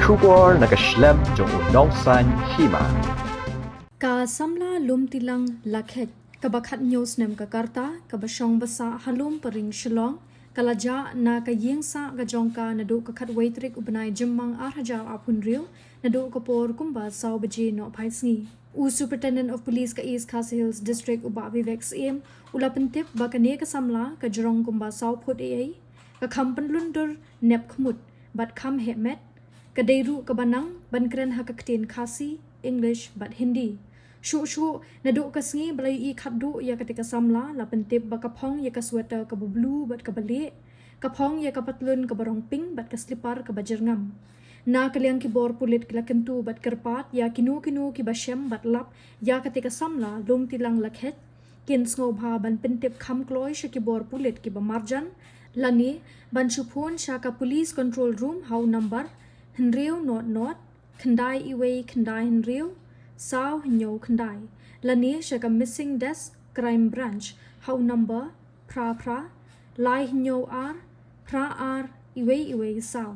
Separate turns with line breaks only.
Shubor nakaslem jong unong san Hima.
Ka Samla Lumtilang Lakheit kabakhat news nem Jakarta kabasong basa Lumparing Shillong kalaja na Ïing sa gajongka nadu kakat waitrik ubnai jemmang arhajar apun rio nadu kapor kumba saw baji no paisngi. Superintendent of Police ka East Khasi Hills District uba Vivek Siem ula pentip bakane ka Samla ka jorong kumba saw phut ai ka kampan lundur nep khmut bat kham hemet ka deiru ka banang bankren hakaktin Khasi English bat Hindi. Shu nadu kasngi balai I khaddu ya ketika Samla la pentip bakapong ya ka sweater ka blue bat ka balik kapong ya ka patlun ka barong pink bat ka slipper ka bajerngam. Na kaliang kibor pulit kila kentu bat kerpat ya kinu ki basyam bat lap ya ketika Samla Lumtilang Lakheit kin sngoba ban pentip kham kloy sha kibor pulit ki bamarjan lani ban supon sha ka police control room how number henriu not khandai iway khandai henriu saw nyo khandai lani sha ka missing desk crime branch how number pra lai nyo r pra r iway saw